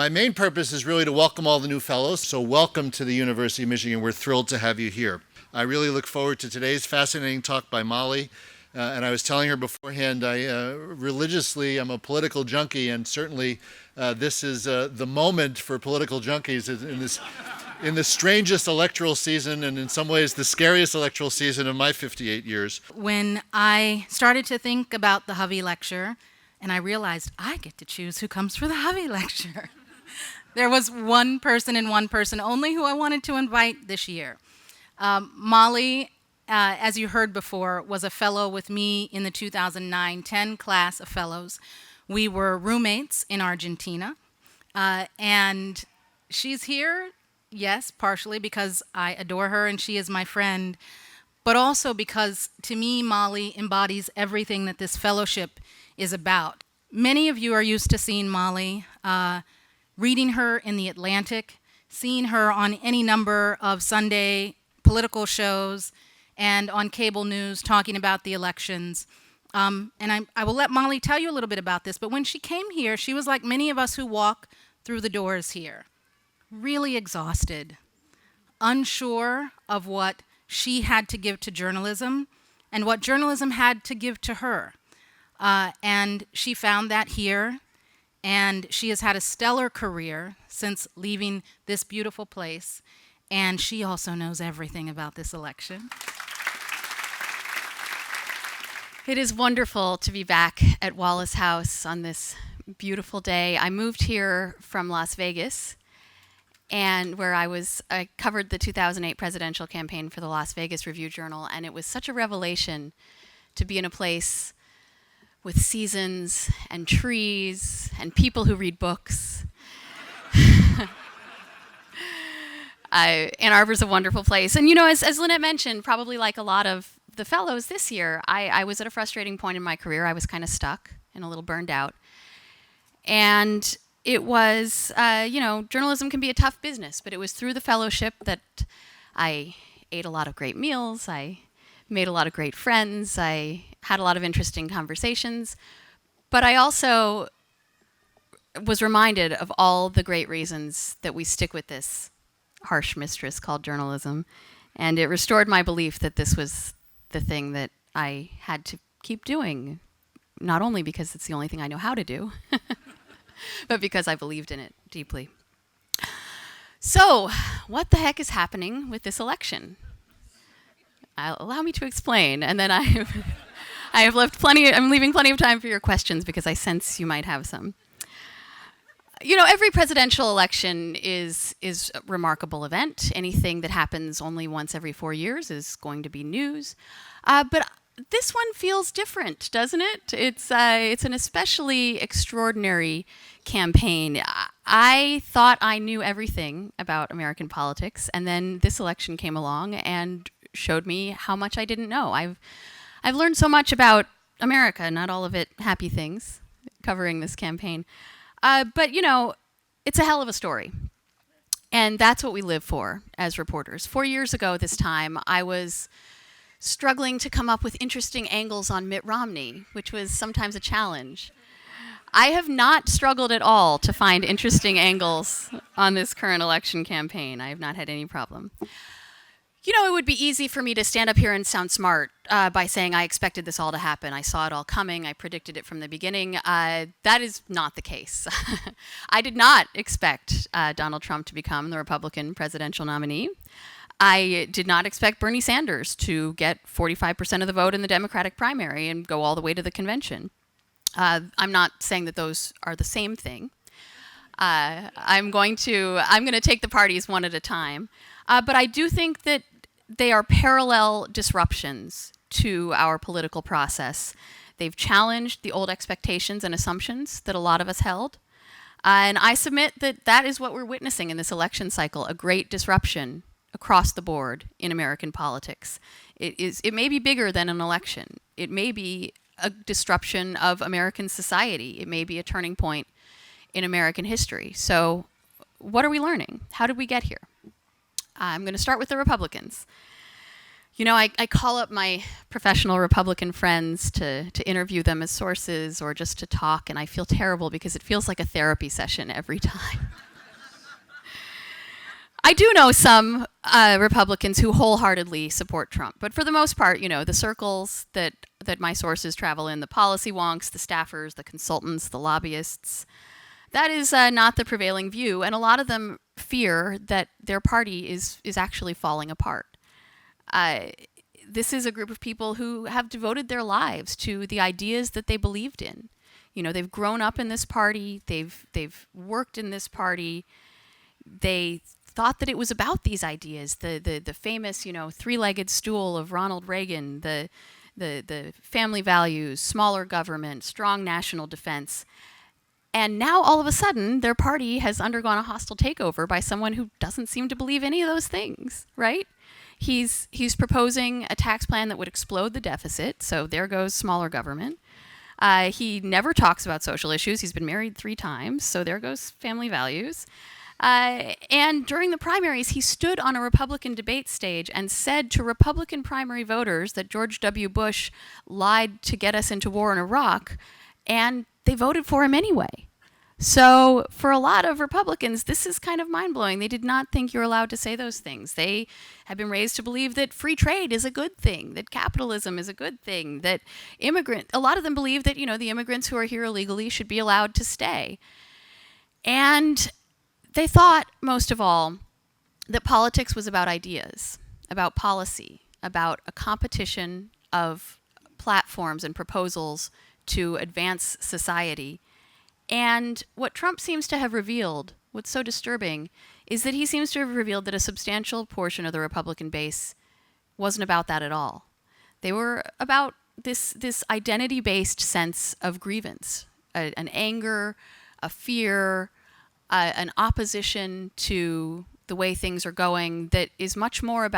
My main purpose is really to welcome all the new fellows. So welcome to the University of Michigan. We're thrilled to have you here. I really look forward to today's fascinating talk by Molly. And I was telling her beforehand, I'm a political junkie, and certainly this is the moment for political junkies in the strangest electoral season, and in some ways the scariest electoral season of my 58 years. When I started to think about the Hovey lecture, and I realized I get to choose who comes for the Hovey lecture. There was one person and one person only who I wanted to invite this year. Molly, as you heard before, was a fellow with me in the 2009-10 class of fellows. We were roommates in Argentina, and she's here, yes, partially because I adore her and she is my friend, but also because, to me, Molly embodies everything that this fellowship is about. Many of you are used to seeing Molly, reading her in The Atlantic, seeing her on any number of Sunday political shows, and on cable news talking about the elections. And I will let Molly tell you a little bit about this, but when she came here, she was like many of us who walk through the doors here, really exhausted, unsure of what she had to give to journalism and what journalism had to give to her. And she found that here, and she has had a stellar career since leaving this beautiful place, and she also knows everything about this election. It is wonderful to be back at Wallace House on this beautiful day. I moved here from Las Vegas, and where I covered the 2008 presidential campaign for the Las Vegas Review-Journal, and it was such a revelation to be in a place with seasons and trees and people who read books. Ann Arbor's a wonderful place. And as Lynette mentioned, probably like a lot of the fellows this year, I was at a frustrating point in my career. I was kind of stuck and a little burned out. And it was, journalism can be a tough business, but it was through the fellowship that I ate a lot of great meals, I made a lot of great friends, I had a lot of interesting conversations, but I also was reminded of all the great reasons that we stick with this harsh mistress called journalism, and it restored my belief that this was the thing that I had to keep doing, not only because it's the only thing I know how to do, but because I believed in it deeply. So, what the heck is happening with this election? Allow me to explain, and then I'm leaving plenty of time for your questions because I sense you might have some. Every presidential election is a remarkable event. Anything that happens only once every 4 years is going to be news. But this one feels different, doesn't it? It's an especially extraordinary campaign. I thought I knew everything about American politics, and then this election came along and showed me how much I didn't know. I've learned so much about America, not all of it happy things, covering this campaign. But it's a hell of a story. And that's what we live for as reporters. 4 years ago this time, I was struggling to come up with interesting angles on Mitt Romney, which was sometimes a challenge. I have not struggled at all to find interesting angles on this current election campaign. I have not had any problem. It would be easy for me to stand up here and sound smart by saying I expected this all to happen. I saw it all coming. I predicted it from the beginning. That is not the case. I did not expect Donald Trump to become the Republican presidential nominee. I did not expect Bernie Sanders to get 45% of the vote in the Democratic primary and go all the way to the convention. I'm not saying that those are the same thing. I'm going to take the parties one at a time. But I do think that they are parallel disruptions to our political process. They've challenged the old expectations and assumptions that a lot of us held. And I submit that that is what we're witnessing in this election cycle, a great disruption across the board in American politics. It may be bigger than an election. It may be a disruption of American society. It may be a turning point in American history. So what are we learning? How did we get here? I'm going to start with the Republicans. I call up my professional Republican friends to interview them as sources or just to talk, and I feel terrible because it feels like a therapy session every time. I do know some Republicans who wholeheartedly support Trump, but for the most part, the circles that my sources travel in, the policy wonks, the staffers, the consultants, the lobbyists, that is not the prevailing view, and a lot of them fear that their party is actually falling apart. This is a group of people who have devoted their lives to the ideas that they believed in. They've grown up in this party, they've worked in this party, they thought that it was about these ideas, the famous, three-legged stool of Ronald Reagan, the family values, smaller government, strong national defense. And now all of a sudden, their party has undergone a hostile takeover by someone who doesn't seem to believe any of those things, right? He's proposing a tax plan that would explode the deficit, so there goes smaller government. He never talks about social issues. He's been married 3 times, so there goes family values. And during the primaries, he stood on a Republican debate stage and said to Republican primary voters that George W. Bush lied to get us into war in Iraq, and they voted for him anyway. So for a lot of Republicans, this is kind of mind-blowing. They did not think you're allowed to say those things. They have been raised to believe that free trade is a good thing, that capitalism is a good thing, that a lot of them believe that, the immigrants who are here illegally should be allowed to stay. And they thought, most of all, that politics was about ideas, about policy, about a competition of platforms and proposals to advance society. And what Trump seems to have revealed, what's so disturbing, is that he seems to have revealed that a substantial portion of the Republican base wasn't about that at all. They were about this identity-based sense of grievance, an anger, a fear, an opposition to the way things are going that is much more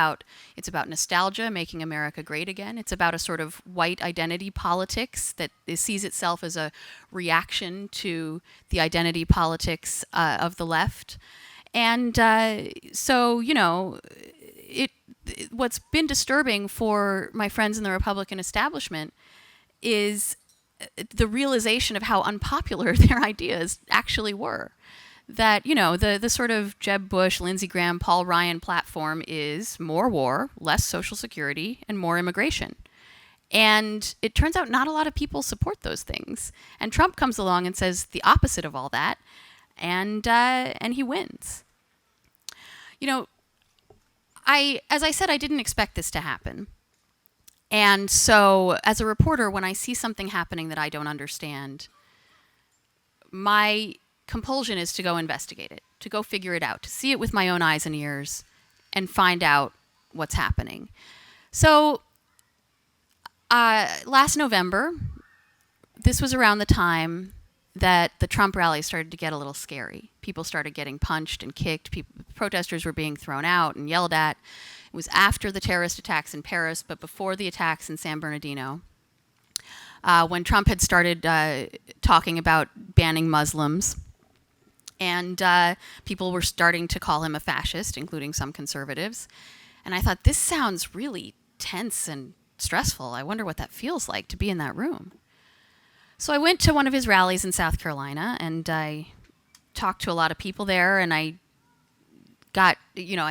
it's about nostalgia, making America great again. It's about a sort of white identity politics that sees itself as a reaction to the identity politics of the left. And what's been disturbing for my friends in the Republican establishment is the realization of how unpopular their ideas actually were. That, the sort of Jeb Bush, Lindsey Graham, Paul Ryan platform is more war, less Social Security, and more immigration. And it turns out not a lot of people support those things. And Trump comes along and says the opposite of all that, and he wins. As I said, I didn't expect this to happen. And so, as a reporter, when I see something happening that I don't understand, my compulsion is to go investigate it, to go figure it out, to see it with my own eyes and ears, and find out what's happening. So, last November, this was around the time that the Trump rally started to get a little scary. People started getting punched and kicked. Protesters were being thrown out and yelled at. It was after the terrorist attacks in Paris, but before the attacks in San Bernardino. When Trump had started talking about banning Muslims, and people were starting to call him a fascist, including some conservatives. And I thought, this sounds really tense and stressful. I wonder what that feels like to be in that room. So I went to one of his rallies in South Carolina, and I talked to a lot of people there, and I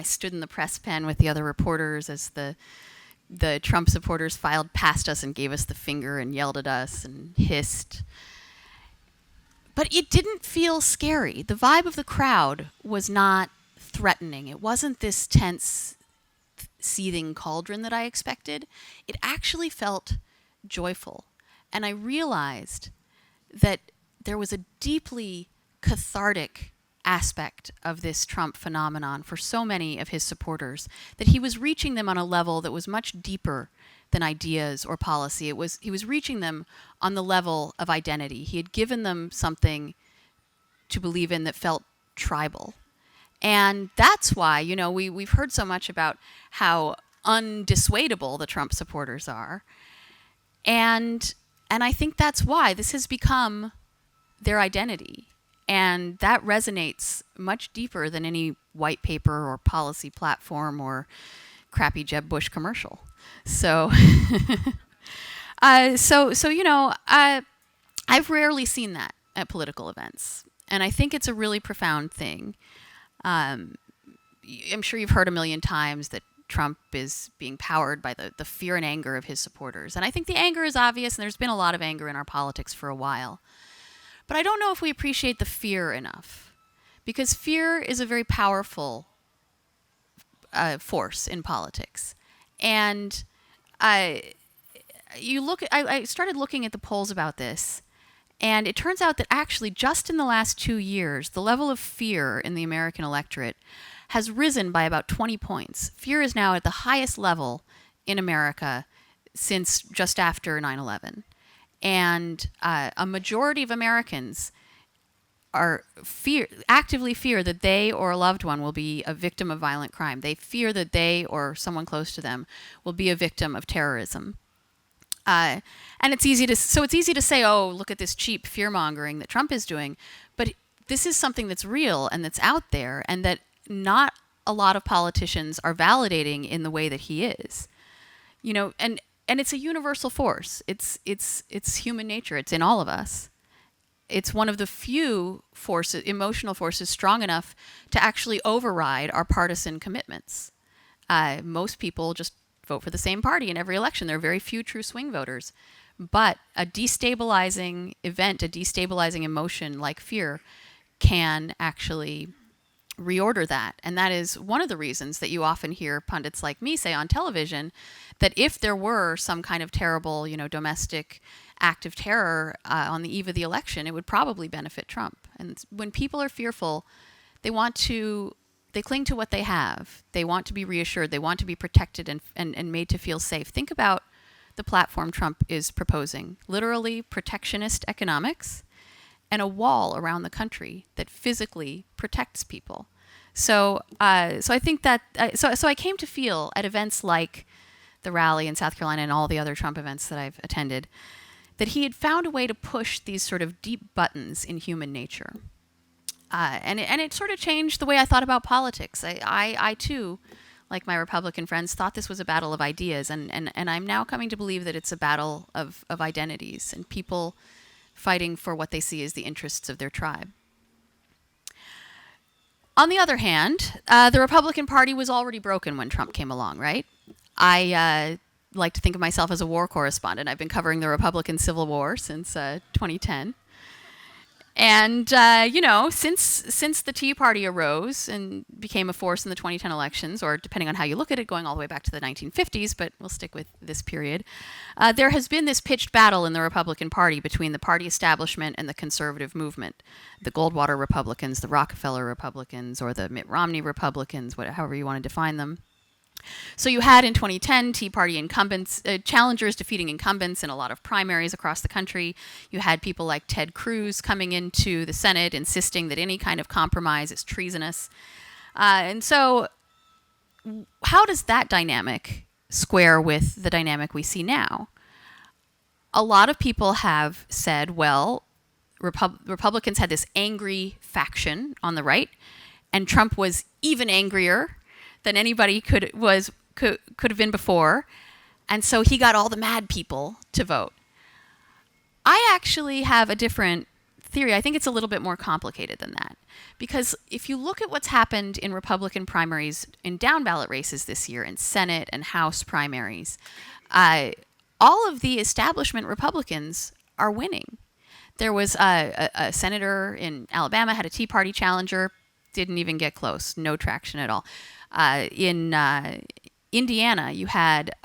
stood in the press pen with the other reporters as the Trump supporters filed past us and gave us the finger and yelled at us and hissed. But it didn't feel scary. The vibe of the crowd was not threatening. It wasn't this tense, seething cauldron that I expected. It actually felt joyful. And I realized that there was a deeply cathartic aspect of this Trump phenomenon for so many of his supporters, that he was reaching them on a level that was much deeper than ideas or policy. He was reaching them on the level of identity. He had given them something to believe in that felt tribal. And that's why, we've heard so much about how undissuadable the Trump supporters are. And I think that's why this has become their identity. And that resonates much deeper than any white paper or policy platform or crappy Jeb Bush commercial. So, I've rarely seen that at political events, and I think it's a really profound thing. I'm sure you've heard a million times that Trump is being powered by the fear and anger of his supporters. And I think the anger is obvious, and there's been a lot of anger in our politics for a while. But I don't know if we appreciate the fear enough, because fear is a very powerful force in politics. And I started looking at the polls about this, and it turns out that actually just in the last 2 years, the level of fear in the American electorate has risen by about 20 points. Fear is now at the highest level in America since just after 9/11. And a majority of Americans actively fear that they or a loved one will be a victim of violent crime. They fear that they or someone close to them will be a victim of terrorism. And it's easy to say, oh, look at this cheap fear-mongering that Trump is doing. But this is something that's real and that's out there, and that not a lot of politicians are validating in the way that he is. And it's a universal force. It's human nature. It's in all of us. It's one of the few emotional forces strong enough to actually override our partisan commitments. Most people just vote for the same party in every election. There are very few true swing voters. But a destabilizing event, a destabilizing emotion like fear can actually reorder that. And that is one of the reasons that you often hear pundits like me say on television that if there were some kind of terrible, domestic act of terror on the eve of the election, it would probably benefit Trump. And when people are fearful, they cling to what they have. They want to be reassured. They want to be protected and made to feel safe. Think about the platform Trump is proposing. Literally protectionist economics and a wall around the country that physically protects people. So I think that so I came to feel at events like the rally in South Carolina and all the other Trump events that I've attended that he had found a way to push these sort of deep buttons in human nature. And it sort of changed the way I thought about politics. I too, like my Republican friends, thought this was a battle of ideas, and I'm now coming to believe that it's a battle of identities and people fighting for what they see as the interests of their tribe. On the other hand, the Republican Party was already broken when Trump came along, right? I like to think of myself as a war correspondent. I've been covering the Republican Civil War since 2010. And, since the Tea Party arose and became a force in the 2010 elections, or depending on how you look at it, going all the way back to the 1950s, but we'll stick with this period, there has been this pitched battle in the Republican Party between the party establishment and the conservative movement. The Goldwater Republicans, the Rockefeller Republicans, or the Mitt Romney Republicans, however you want to define them. So you had in 2010 Tea Party incumbents, challengers defeating incumbents in a lot of primaries across the country. You had people like Ted Cruz coming into the Senate insisting that any kind of compromise is treasonous. And so how does that dynamic square with the dynamic we see now? A lot of people have said, well, Republicans had this angry faction on the right, and Trump was even angrier than anybody could have been before, and so he got all the mad people to vote. I actually have a different theory. I think it's a little bit more complicated than that, because if you look at what's happened in Republican primaries, in down ballot races this year, in Senate and House primaries, all of the establishment Republicans are winning. There was a senator in Alabama had a Tea Party challenger, didn't even get close, no traction at all. In Indiana, you had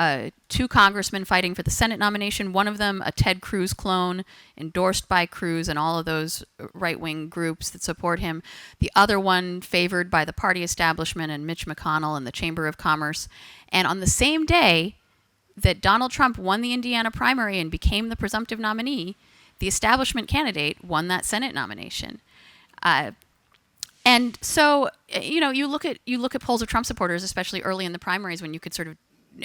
2 congressmen fighting for the Senate nomination. One of them, a Ted Cruz clone, endorsed by Cruz and all of those right-wing groups that support him. The other one favored by the party establishment and Mitch McConnell and the Chamber of Commerce. And on the same day that Donald Trump won the Indiana primary and became the presumptive nominee, the establishment candidate won that Senate nomination. And so, you look at polls of Trump supporters, especially early in the primaries when you could sort of,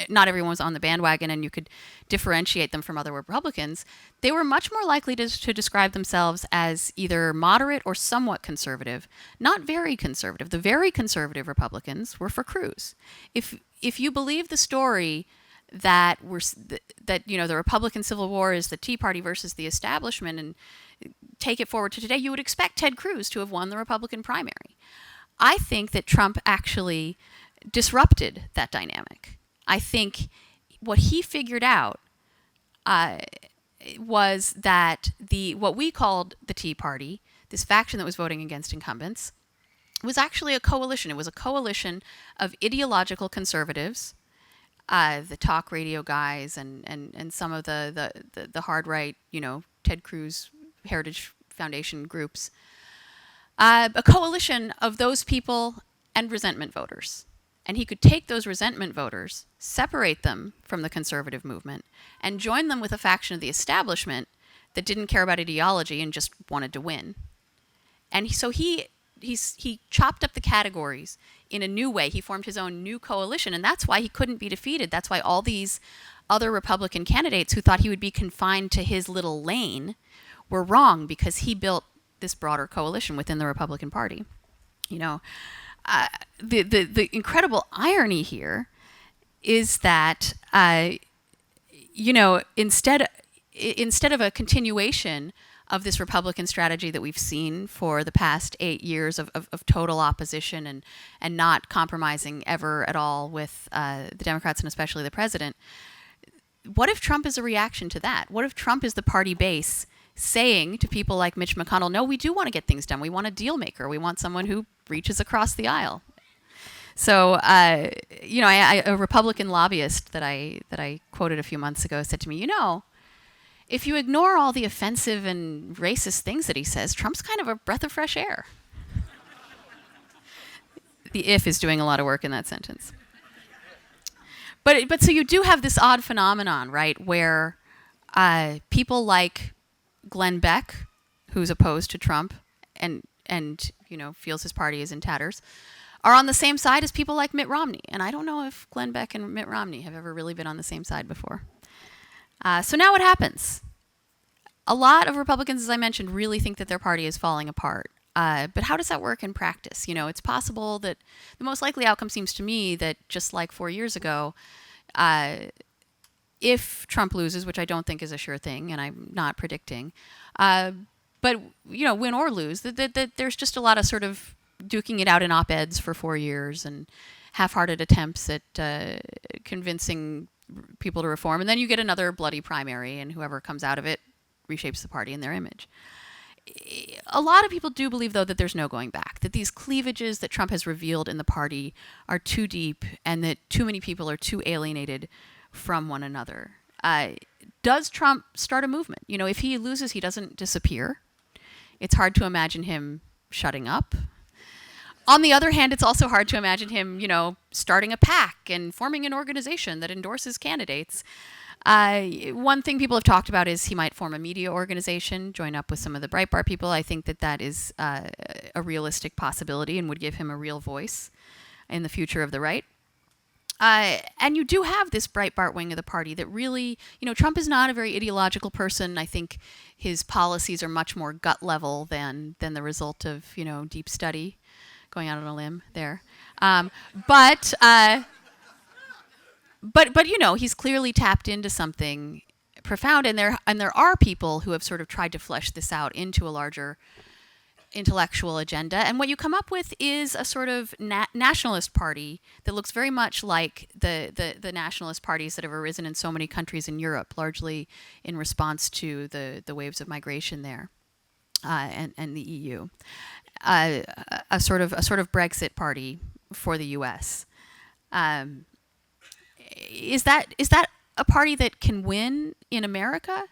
not everyone was on the bandwagon and you could differentiate them from other Republicans. They were much more likely to describe themselves as either moderate or somewhat conservative, not very conservative. The very conservative Republicans were for Cruz. If you believe the story that that the Republican Civil War is the Tea Party versus the establishment, and take it forward to today, you would expect Ted Cruz to have won the Republican primary. I think that Trump actually disrupted that dynamic. I think what he figured out was that what we called the Tea Party, this faction that was voting against incumbents, was actually a coalition. It was a coalition of ideological conservatives, the talk radio guys, and some of the hard right, Ted Cruz Heritage Foundation groups, a coalition of those people and resentment voters. And he could take those resentment voters, separate them from the conservative movement, and join them with a faction of the establishment that didn't care about ideology and just wanted to win. And so he chopped up the categories in a new way. He formed his own new coalition, and that's why he couldn't be defeated. That's why all these other Republican candidates who thought he would be confined to his little lane were wrong, because he built this broader coalition within the Republican Party. The incredible irony here is that instead of a continuation of this Republican strategy that we've seen for the past 8 years of total opposition and not compromising ever at all with the Democrats and especially the president, what if Trump is a reaction to that? What if Trump is the party base saying to people like Mitch McConnell, no, we do want to get things done. We want a deal maker. We want someone who reaches across the aisle. So, a Republican lobbyist that I quoted a few months ago said to me, if you ignore all the offensive and racist things that he says, Trump's kind of a breath of fresh air. The if is doing a lot of work in that sentence. But so you do have this odd phenomenon, right, where people like Glenn Beck, who's opposed to Trump and feels his party is in tatters, are on the same side as people like Mitt Romney. And I don't know if Glenn Beck and Mitt Romney have ever really been on the same side before. So now what happens? A lot of Republicans, as I mentioned, really think that their party is falling apart. But how does that work in practice? It's possible that the most likely outcome seems to me that just like 4 years ago, if Trump loses, which I don't think is a sure thing, and I'm not predicting, but win or lose, that there's just a lot of sort of duking it out in op-eds for 4 years and half-hearted attempts at convincing people to reform, and then you get another bloody primary, and whoever comes out of it reshapes the party in their image. A lot of people do believe, though, that there's no going back, that these cleavages that Trump has revealed in the party are too deep and that too many people are too alienated from one another. Does Trump start a movement? If he loses, he doesn't disappear. It's hard to imagine him shutting up. On the other hand, it's also hard to imagine him, starting a PAC and forming an organization that endorses candidates. One thing people have talked about is he might form a media organization, join up with some of the Breitbart people. I think that is a realistic possibility and would give him a real voice in the future of the right. And you do have this Breitbart wing of the party that really, Trump is not a very ideological person. I think his policies are much more gut level than the result of, deep study. Going out on a limb there. But he's clearly tapped into something profound, and there are people who have sort of tried to flesh this out into a larger intellectual agenda. And what you come up with is a sort of nationalist party that looks very much like the nationalist parties that have arisen in so many countries in Europe, largely in response to the waves of migration there, and the EU. A sort of Brexit party for the U.S. Is that a party that can win in America?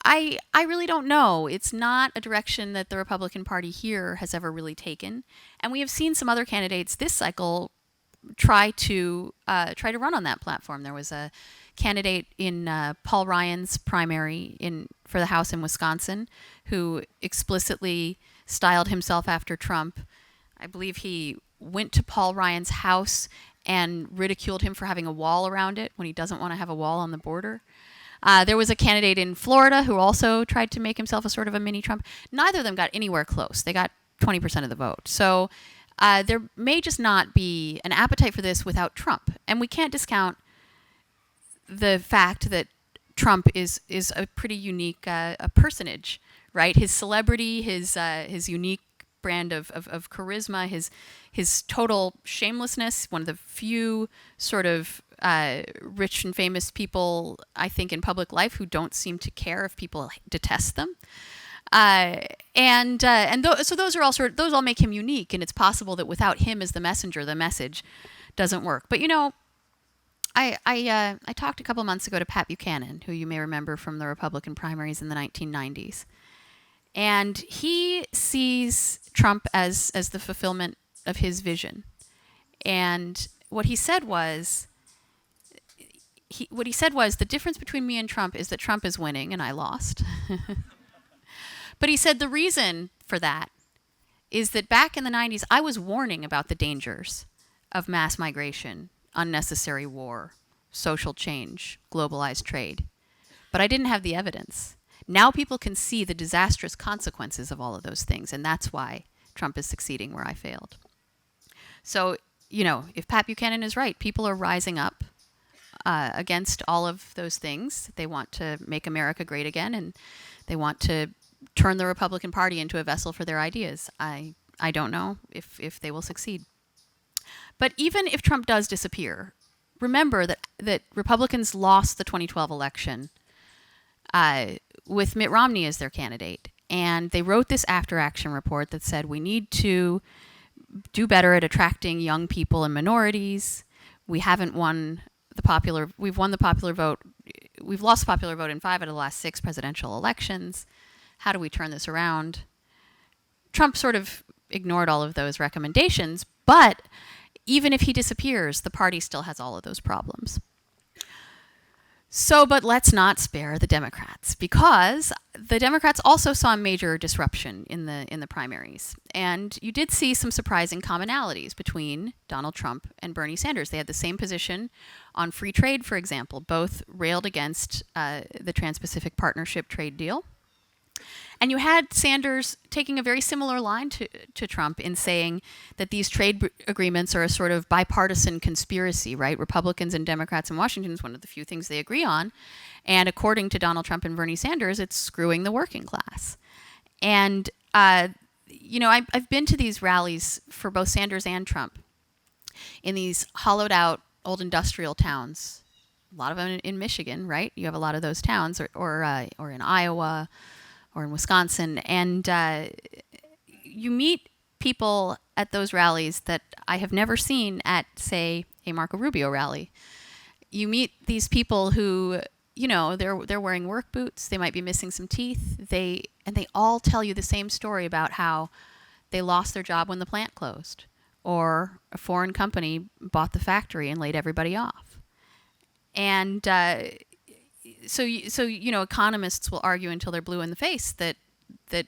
I really don't know. It's not a direction that the Republican Party here has ever really taken, and we have seen some other candidates this cycle try to run on that platform. There was a candidate in Paul Ryan's primary for the House in Wisconsin who explicitly styled himself after Trump. I believe he went to Paul Ryan's house and ridiculed him for having a wall around it when he doesn't want to have a wall on the border. There was a candidate in Florida who also tried to make himself a sort of a mini Trump. Neither of them got anywhere close. They got 20% of the vote. So there may just not be an appetite for this without Trump. And we can't discount the fact that Trump is a pretty unique a personage, right? His celebrity, his unique brand of charisma, his total shamelessness, one of the few sort of rich and famous people, I think, in public life who don't seem to care if people detest them. So those are those all make him unique, and it's possible that without him as the messenger, the message doesn't work. But I talked a couple months ago to Pat Buchanan, who you may remember from the Republican primaries in the 1990s, and he sees Trump as the fulfillment of his vision. And what he said was, the difference between me and Trump is that Trump is winning and I lost. But he said the reason for that is that back in the 90s, I was warning about the dangers of mass migration, unnecessary war, social change, globalized trade. But I didn't have the evidence. Now people can see the disastrous consequences of all of those things, and that's why Trump is succeeding where I failed. So, if Pat Buchanan is right, people are rising up against all of those things. They want to make America great again, and they want to turn the Republican Party into a vessel for their ideas. I don't know if they will succeed. But even if Trump does disappear, remember that Republicans lost the 2012 election with Mitt Romney as their candidate. And they wrote this after-action report that said we need to do better at attracting young people and minorities. We've won the popular vote. We've lost the popular vote in 5 out of the last 6 presidential elections. How do we turn this around? Trump sort of ignored all of those recommendations, but even if he disappears, the party still has all of those problems. So, but let's not spare the Democrats, because the Democrats also saw a major disruption in the primaries. And you did see some surprising commonalities between Donald Trump and Bernie Sanders. They had the same position on free trade, for example. Both railed against the Trans-Pacific Partnership trade deal. And you had Sanders taking a very similar line to Trump in saying that these trade agreements are a sort of bipartisan conspiracy, right? Republicans and Democrats in Washington is one of the few things they agree on. And according to Donald Trump and Bernie Sanders, it's screwing the working class. And, I've been to these rallies for both Sanders and Trump in these hollowed out old industrial towns, a lot of them in Michigan, right? You have a lot of those towns, or in Iowa, or in Wisconsin, and you meet people at those rallies that I have never seen at, say, a Marco Rubio rally. You meet these people who, they're wearing work boots, they might be missing some teeth, and they all tell you the same story about how they lost their job when the plant closed, or a foreign company bought the factory and laid everybody off. And So economists will argue until they're blue in the face that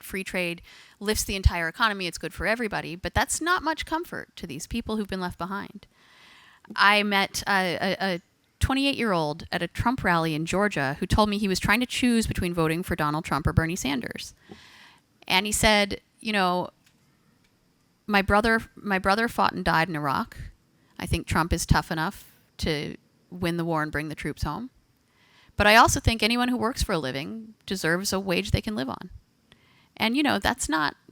free trade lifts the entire economy, it's good for everybody, but that's not much comfort to these people who've been left behind. I met a 28-year-old at a Trump rally in Georgia who told me he was trying to choose between voting for Donald Trump or Bernie Sanders. And he said, my brother fought and died in Iraq. I think Trump is tough enough to win the war and bring the troops home. But I also think anyone who works for a living deserves a wage they can live on. And,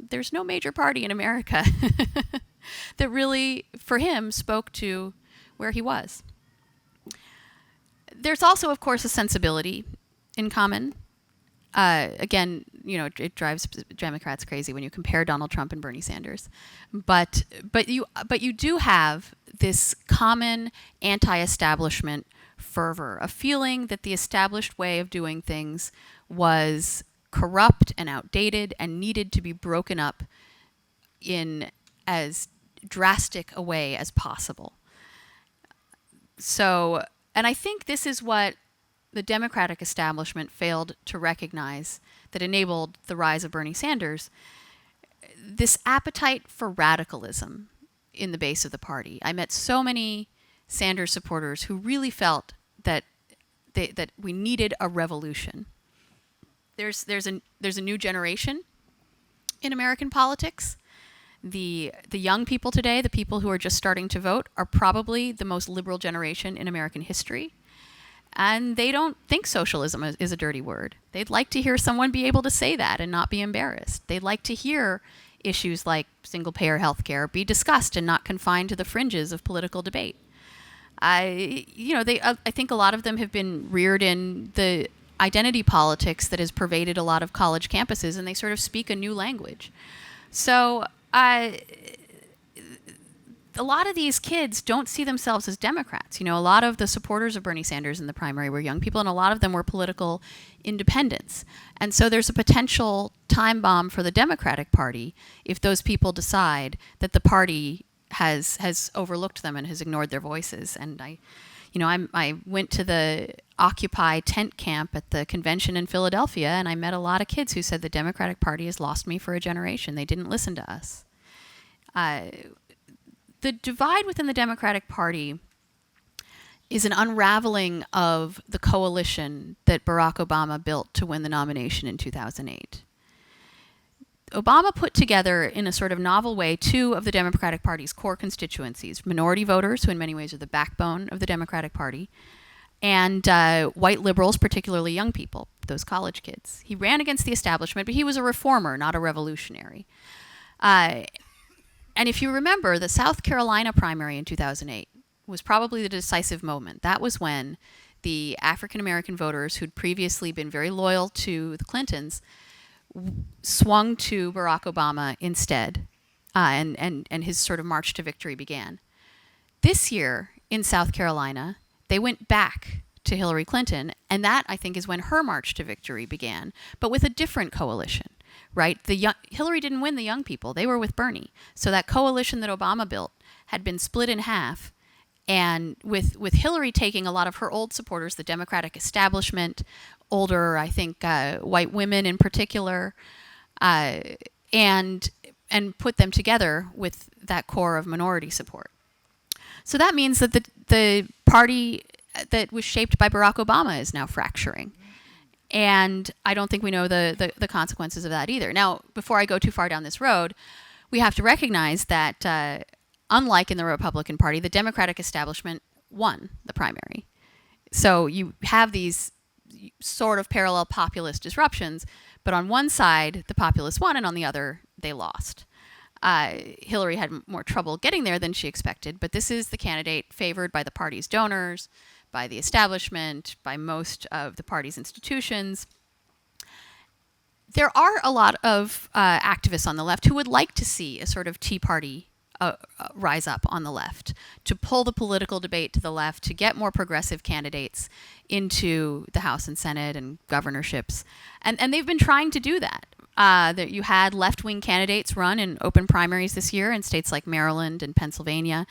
there's no major party in America that really, for him, spoke to where he was. There's also, of course, a sensibility in common. Again, it drives Democrats crazy when you compare Donald Trump and Bernie Sanders. But you do have this common anti-establishment fervor, a feeling that the established way of doing things was corrupt and outdated and needed to be broken up in as drastic a way as possible. So, and I think this is what the Democratic establishment failed to recognize that enabled the rise of Bernie Sanders, this appetite for radicalism in the base of the party. I met so many Sanders supporters who really felt that we needed a revolution. There's a new generation in American politics. The young people today, the people who are just starting to vote, are probably the most liberal generation in American history. and they don't think socialism is a dirty word. They'd like to hear someone be able to say that and not be embarrassed. They'd like to hear issues like single-payer healthcare be discussed and not confined to the fringes of political debate. I think a lot of them have been reared in the identity politics that has pervaded a lot of college campuses, and they sort of speak a new language. So a lot of these kids don't see themselves as Democrats. A lot of the supporters of Bernie Sanders in the primary were young people, and a lot of them were political independents. And so there's a potential time bomb for the Democratic Party if those people decide that the party has overlooked them and has ignored their voices. And I went to the Occupy tent camp at the convention in Philadelphia, and I met a lot of kids who said the Democratic Party has lost me for a generation. They didn't listen to us. The divide within the Democratic Party is an unraveling of the coalition that Barack Obama built to win the nomination in 2008. Obama put together, in a sort of novel way, two of the Democratic Party's core constituencies: minority voters, who in many ways are the backbone of the Democratic Party, and white liberals, particularly young people, those college kids. He ran against the establishment, but he was a reformer, not a revolutionary. And if you remember, the South Carolina primary in 2008 was probably the decisive moment. That was when the African-American voters who'd previously been very loyal to the Clintons swung to Barack Obama instead, and his sort of march to victory began. This year in South Carolina, they went back to Hillary Clinton, and that, I think, is when her march to victory began, but with a different coalition. Right? Hillary didn't win the young people. They were with Bernie. So that coalition that Obama built had been split in half, and with Hillary taking a lot of her old supporters, the Democratic establishment, older, I think, white women in particular, and put them together with that core of minority support. So that means that the party that was shaped by Barack Obama is now fracturing. And I don't think we know the consequences of that either. Now, before I go too far down this road, we have to recognize that, unlike in the Republican Party, the Democratic establishment won the primary. So you have these sort of parallel populist disruptions, but on one side, the populists won, and on the other, they lost. Hillary had more trouble getting there than she expected, but this is the candidate favored by the party's donors, by the establishment, by most of the party's institutions. There are a lot of activists on the left who would like to see a sort of Tea Party rise up on the left, to pull the political debate to the left, to get more progressive candidates into the House and Senate and governorships. And they've been trying to do that. That you had left-wing candidates run in open primaries this year in states like Maryland and Pennsylvania.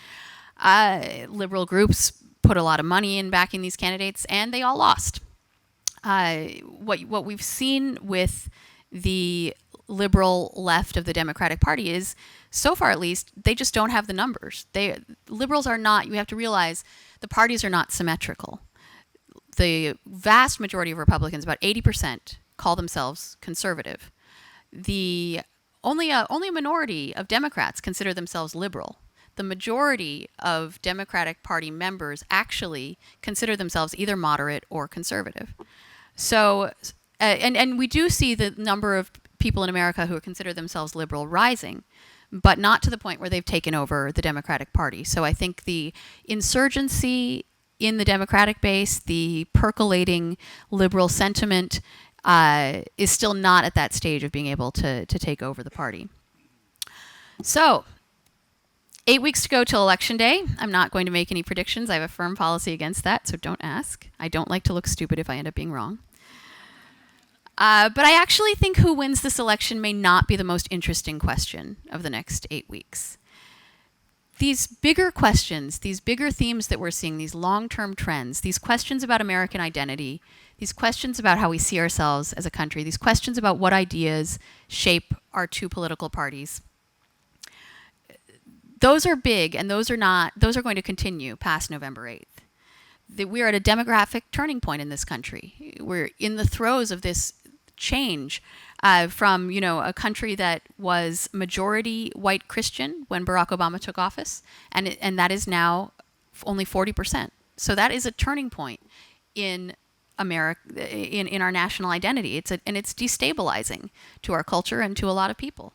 Liberal groups put a lot of money in backing these candidates, and they all lost. What we've seen with the liberal left of the Democratic Party is, so far at least, they just don't have the numbers. Liberals are not, you have to realize, the parties are not symmetrical. The vast majority of Republicans, about 80%, call themselves conservative. Only a minority of Democrats consider themselves liberal. The majority of Democratic Party members actually consider themselves either moderate or conservative. So, and we do see the number of people in America who consider themselves liberal rising, but not to the point where they've taken over the Democratic Party. So I think the insurgency in the Democratic base, the percolating liberal sentiment, is still not at that stage of being able to take over the party. So, 8 weeks to go till Election Day. I'm not going to make any predictions. I have a firm policy against that, so don't ask. I don't like to look stupid if I end up being wrong. But I actually think who wins this election may not be the most interesting question of the next 8 weeks. These bigger questions, these bigger themes that we're seeing, these long-term trends, these questions about American identity, these questions about how we see ourselves as a country, these questions about what ideas shape our two political parties, those are big, and those are going to continue past November 8th. We are at a demographic turning point in this country. We're in the throes of this change from, a country that was majority white Christian when Barack Obama took office, and that is now only 40%. So that is a turning point in America, in our national identity. And it's destabilizing to our culture and to a lot of people.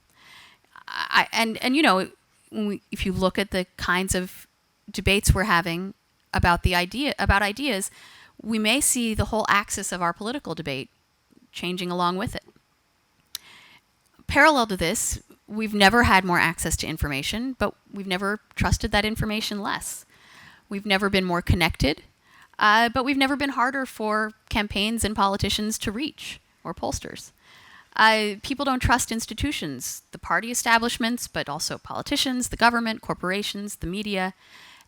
If you look at the kinds of debates we're having about ideas, we may see the whole axis of our political debate changing along with it. Parallel to this, we've never had more access to information, but we've never trusted that information less. We've never been more connected, but we've never been harder for campaigns and politicians to reach, or pollsters. People don't trust institutions, the party establishments, but also politicians, the government, corporations, the media.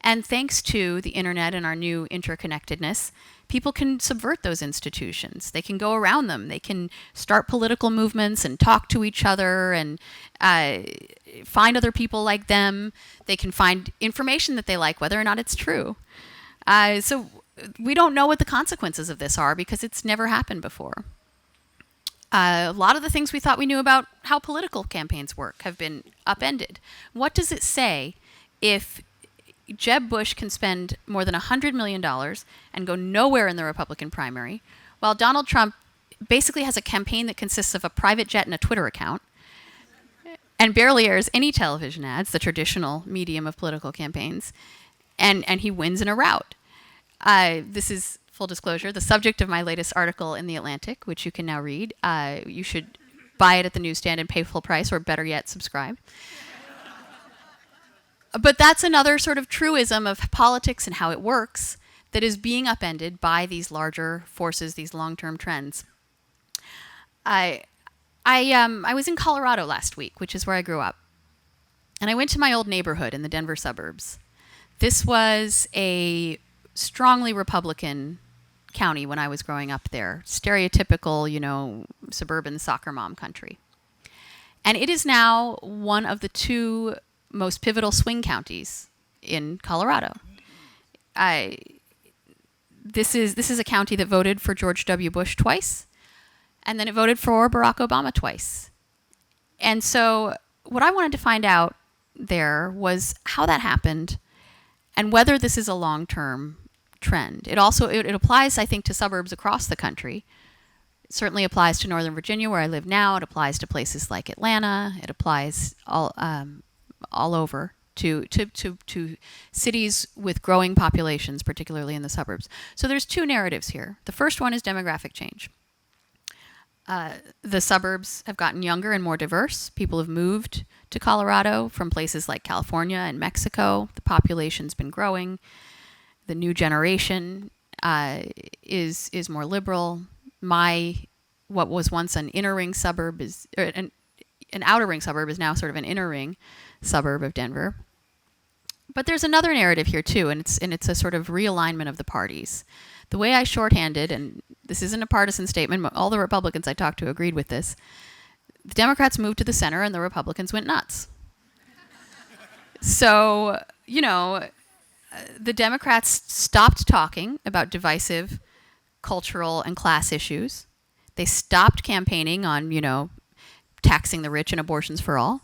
And thanks to the internet and our new interconnectedness, people can subvert those institutions. They can go around them. They can start political movements and talk to each other and find other people like them. They can find information that they like, whether or not it's true. So we don't know what the consequences of this are because it's never happened before. A lot of the things we thought we knew about how political campaigns work have been upended. What does it say if Jeb Bush can spend more than $100 million and go nowhere in the Republican primary, while Donald Trump basically has a campaign that consists of a private jet and a Twitter account and barely airs any television ads, the traditional medium of political campaigns, and he wins in a rout? This is, full disclosure, the subject of my latest article in The Atlantic, which you can now read. You should buy it at the newsstand and pay full price, or better yet, subscribe. But that's another sort of truism of politics and how it works that is being upended by these larger forces, these long-term trends. I was in Colorado last week, which is where I grew up. And I went to my old neighborhood in the Denver suburbs. This was a strongly Republican county when I was growing up there. Stereotypical, suburban soccer mom country. And it is now one of the two most pivotal swing counties in Colorado. This is a county that voted for George W. Bush twice, and then it voted for Barack Obama twice. And so what I wanted to find out there was how that happened and whether this is a long-term trend. It applies, I think, to suburbs across the country. It certainly applies to Northern Virginia, where I live now. It applies to places like Atlanta. It applies all over to cities with growing populations, particularly in the suburbs. So there's two narratives here. The first one is demographic change. The suburbs have gotten younger and more diverse. People have moved to Colorado from places like California and Mexico. The population's been growing. The new generation is more liberal. What was once an inner ring suburb an outer ring suburb is now sort of an inner ring suburb of Denver. But there's another narrative here too, and it's a sort of realignment of the parties. The way I shorthanded, and this isn't a partisan statement, but all the Republicans I talked to agreed with this, the Democrats moved to the center and the Republicans went nuts. So, the Democrats stopped talking about divisive cultural and class issues. They stopped campaigning on, taxing the rich and abortions for all.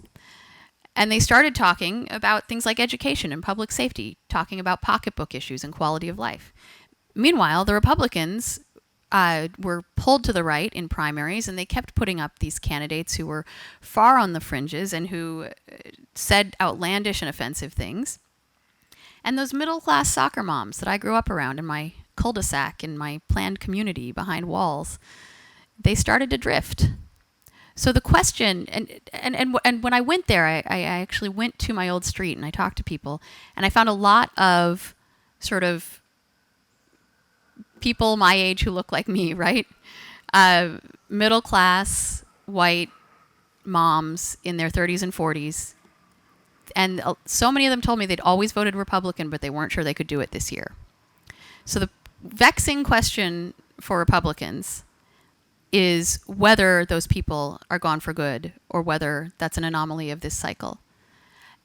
And they started talking about things like education and public safety, talking about pocketbook issues and quality of life. Meanwhile, the Republicans were pulled to the right in primaries, and they kept putting up these candidates who were far on the fringes and who said outlandish and offensive things. And those middle-class soccer moms that I grew up around in my cul-de-sac, in my planned community behind walls, they started to drift. So the question, and when I went there, I actually went to my old street and I talked to people, and I found a lot of sort of people my age who look like me, right? Middle-class, white moms in their 30s and 40s. And so many of them told me they'd always voted Republican, but they weren't sure they could do it this year. So the vexing question for Republicans is whether those people are gone for good or whether that's an anomaly of this cycle.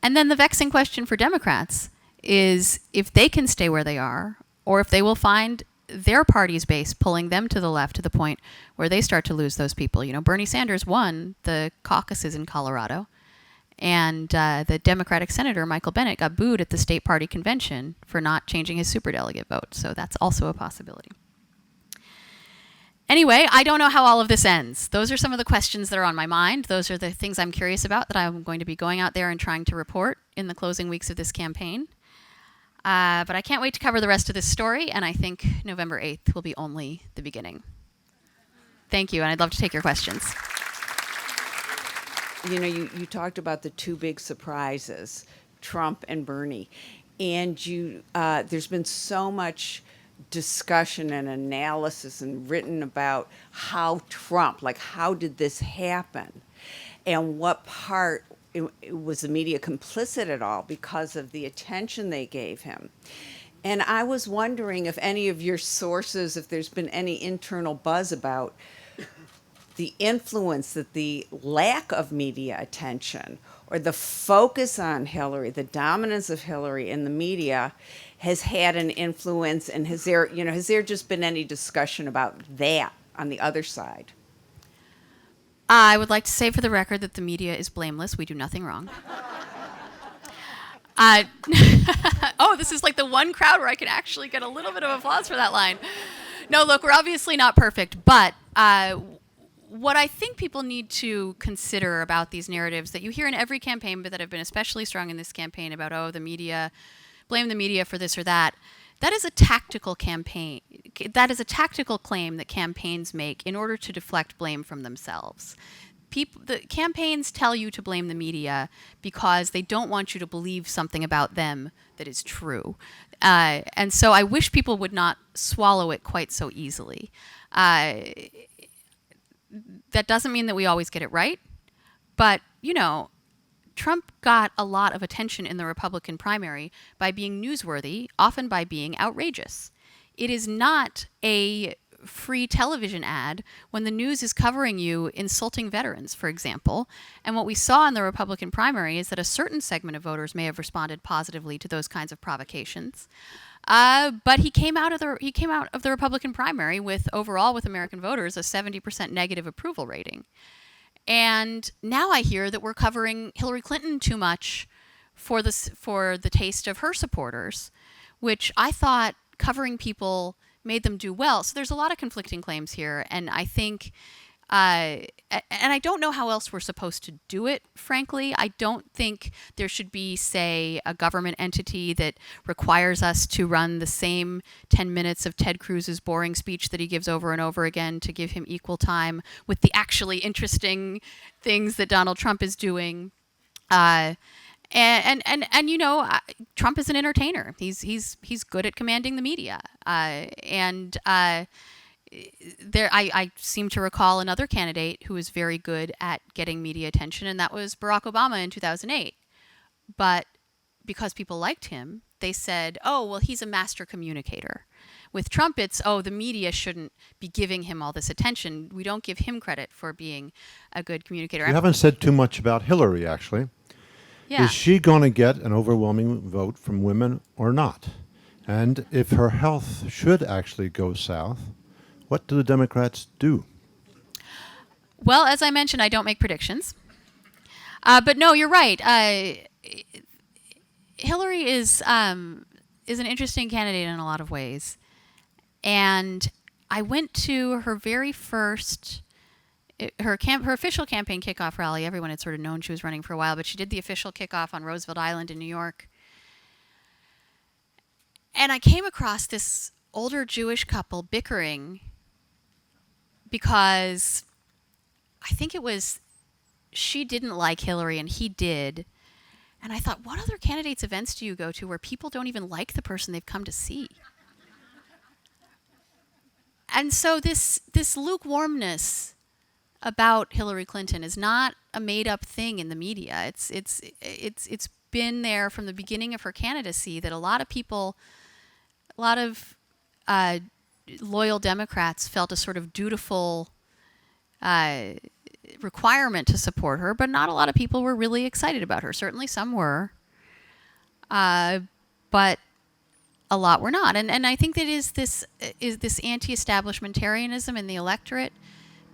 And then the vexing question for Democrats is if they can stay where they are or if they will find their party's base pulling them to the left to the point where they start to lose those people. Bernie Sanders won the caucuses in Colorado, and the Democratic Senator, Michael Bennet, got booed at the state party convention for not changing his superdelegate vote. So that's also a possibility. Anyway, I don't know how all of this ends. Those are some of the questions that are on my mind. Those are the things I'm curious about that I'm going to be going out there and trying to report in the closing weeks of this campaign. But I can't wait to cover the rest of this story, and I think November 8th will be only the beginning. Thank you, and I'd love to take your questions. You know, you talked about the two big surprises, Trump and Bernie, and there's been so much discussion and analysis and written about how Trump, like how did this happen, and what part was the media complicit at all because of the attention they gave him. And I was wondering if any of your sources, if there's been any internal buzz about the influence that the lack of media attention or the focus on Hillary, the dominance of Hillary in the media has had an influence, and has there just been any discussion about that on the other side? I would like to say for the record that the media is blameless. We do nothing wrong. Oh, this is like the one crowd where I can actually get a little bit of applause for that line. No, look, we're obviously not perfect, but what I think people need to consider about these narratives that you hear in every campaign, but that have been especially strong in this campaign about, oh, the media, blame the media for this or that, that is a tactical campaign. That is a tactical claim that campaigns make in order to deflect blame from themselves. The campaigns tell you to blame the media because they don't want you to believe something about them that is true. And so I wish people would not swallow it quite so easily. That doesn't mean that we always get it right, but, you know, Trump got a lot of attention in the Republican primary by being newsworthy, often by being outrageous. It is not a free television ad when the news is covering you insulting veterans, for example. And what we saw in the Republican primary is that a certain segment of voters may have responded positively to those kinds of provocations. But he came out of the Republican primary with American voters a 70% negative approval rating. And now I hear that we're covering Hillary Clinton too much for the taste of her supporters, which I thought covering people made them do well. So there's a lot of conflicting claims here, and I think, and I don't know how else we're supposed to do it, frankly. I don't think there should be, say, a government entity that requires us to run the same 10 minutes of Ted Cruz's boring speech that he gives over and over again to give him equal time with the actually interesting things that Donald Trump is doing. And you know, Trump is an entertainer. He's good at commanding the media. I seem to recall another candidate who was very good at getting media attention, and that was Barack Obama in 2008. But because people liked him, they said, oh, well, he's a master communicator. With Trump, it's, oh, the media shouldn't be giving him all this attention. We don't give him credit for being a good communicator. You haven't said too much about Hillary, actually. Yeah. Is she going to get an overwhelming vote from women or not? And if her health should actually go south, what do the Democrats do? Well, as I mentioned, I don't make predictions. But no, you're right. Hillary is an interesting candidate in a lot of ways. And I went to her very first, her official campaign kickoff rally. Everyone had sort of known she was running for a while, but she did the official kickoff on Roosevelt Island in New York. And I came across this older Jewish couple bickering because I think it was she didn't like Hillary and he did. And I thought, what other candidates' events do you go to where people don't even like the person they've come to see? And so this lukewarmness about Hillary Clinton is not a made-up thing in the media. It's been there from the beginning of her candidacy that a lot of loyal Democrats felt a sort of dutiful requirement to support her, but not a lot of people were really excited about her. Certainly some were, but a lot were not. And I think that is this anti-establishmentarianism in the electorate,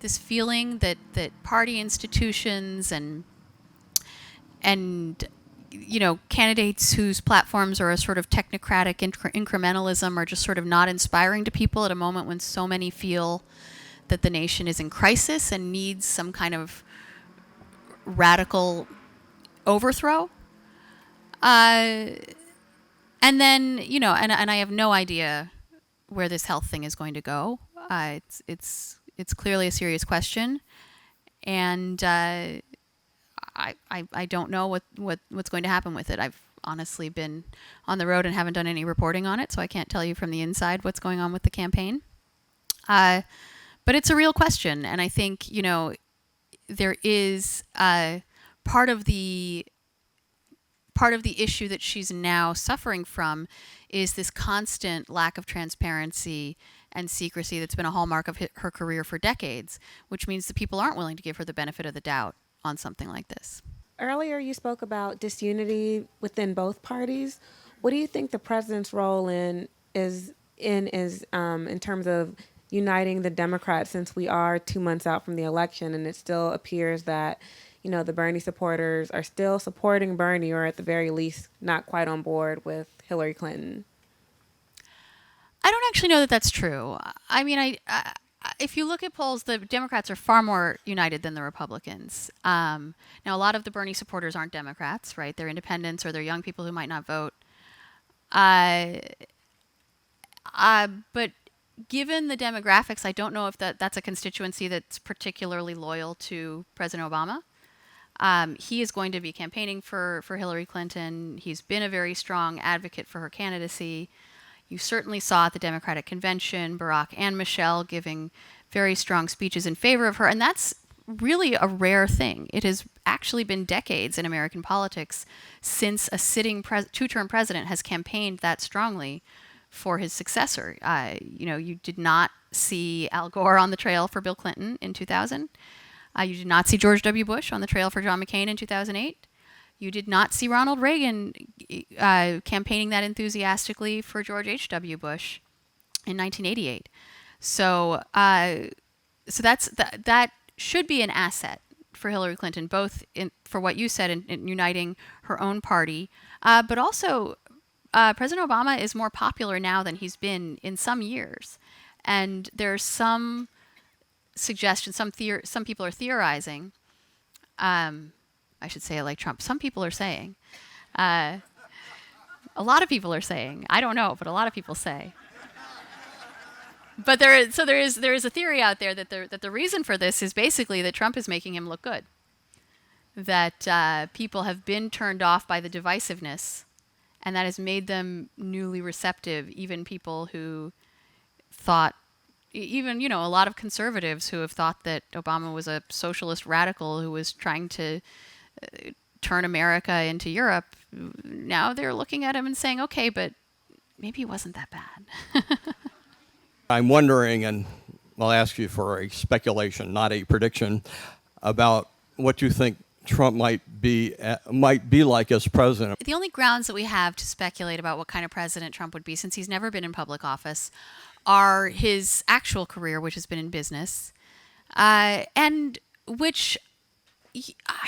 this feeling that party institutions and you know, candidates whose platforms are a sort of technocratic incrementalism are just sort of not inspiring to people at a moment when so many feel that the nation is in crisis and needs some kind of radical overthrow. And then, and I have no idea where this health thing is going to go. It's clearly a serious question, and I don't know what's going to happen with it. I've honestly been on the road and haven't done any reporting on it, so I can't tell you from the inside what's going on with the campaign. But it's a real question, and I think there is part of the issue that she's now suffering from is this constant lack of transparency and secrecy that's been a hallmark of her career for decades, which means that people aren't willing to give her the benefit of the doubt on something like this. Earlier, you spoke about disunity within both parties. What do you think the president's role is in terms of uniting the Democrats, since we are 2 months out from the election and it still appears that the Bernie supporters are still supporting Bernie, or at the very least not quite on board with Hillary Clinton? I don't actually know that that's true. I mean, if you look at polls, the Democrats are far more united than the Republicans. Now, a lot of the Bernie supporters aren't Democrats, right? They're independents or they're young people who might not vote. But given the demographics, I don't know if that's a constituency that's particularly loyal to President Obama. He is going to be campaigning for Hillary Clinton. He's been a very strong advocate for her candidacy. You certainly saw at the Democratic Convention Barack and Michelle giving very strong speeches in favor of her, and that's really a rare thing. It has actually been decades in American politics since a sitting two-term president has campaigned that strongly for his successor. You did not see Al Gore on the trail for Bill Clinton in 2000. You did not see George W. Bush on the trail for John McCain in 2008. You did not see Ronald Reagan campaigning that enthusiastically for George H.W. Bush in 1988. So that should be an asset for Hillary Clinton, both for what you said in uniting her own party, but also President Obama is more popular now than he's been in some years. And there's some suggestions, some people are theorizing, I should say it like Trump, some people are saying, a lot of people are saying, I don't know, but a lot of people say. But there is a theory out there that the reason for this is basically that Trump is making him look good. That people have been turned off by the divisiveness, and that has made them newly receptive, even people who thought, even, a lot of conservatives who have thought that Obama was a socialist radical who was trying to turn America into Europe. Now they're looking at him and saying, okay, but maybe it wasn't that bad. I'm wondering, and I'll ask you for a speculation, not a prediction, about what you think Trump might be like as president. The only grounds that we have to speculate about what kind of president Trump would be, since he's never been in public office, are his actual career, which has been in business, and which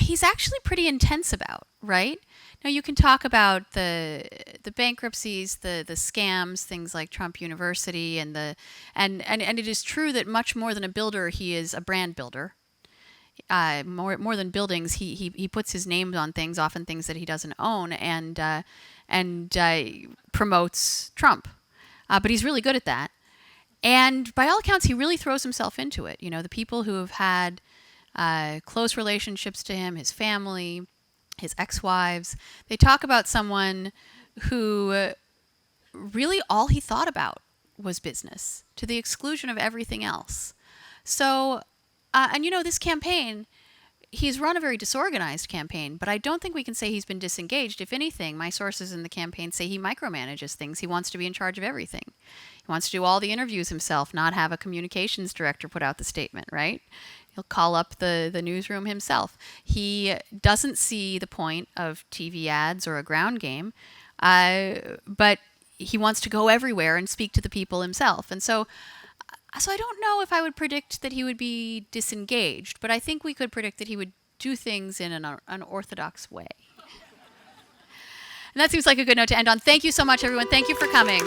he's actually pretty intense about, right? Now, you can talk about the bankruptcies, the scams, things like Trump University, and it is true that much more than a builder, he is a brand builder. More than buildings, he puts his name on things, often things that he doesn't own, and promotes Trump. But he's really good at that. And by all accounts, he really throws himself into it. The people who have had close relationships to him, his family, his ex-wives, they talk about someone who really all he thought about was business, to the exclusion of everything else. So, this campaign, he's run a very disorganized campaign, but I don't think we can say he's been disengaged. If anything, my sources in the campaign say he micromanages things. He wants to be in charge of everything. He wants to do all the interviews himself, not have a communications director put out the statement, right? He'll call up the newsroom himself. He doesn't see the point of TV ads or a ground game, but he wants to go everywhere and speak to the people himself. And so I don't know if I would predict that he would be disengaged, but I think we could predict that he would do things in an unorthodox way. And that seems like a good note to end on. Thank you so much, everyone. Thank you for coming.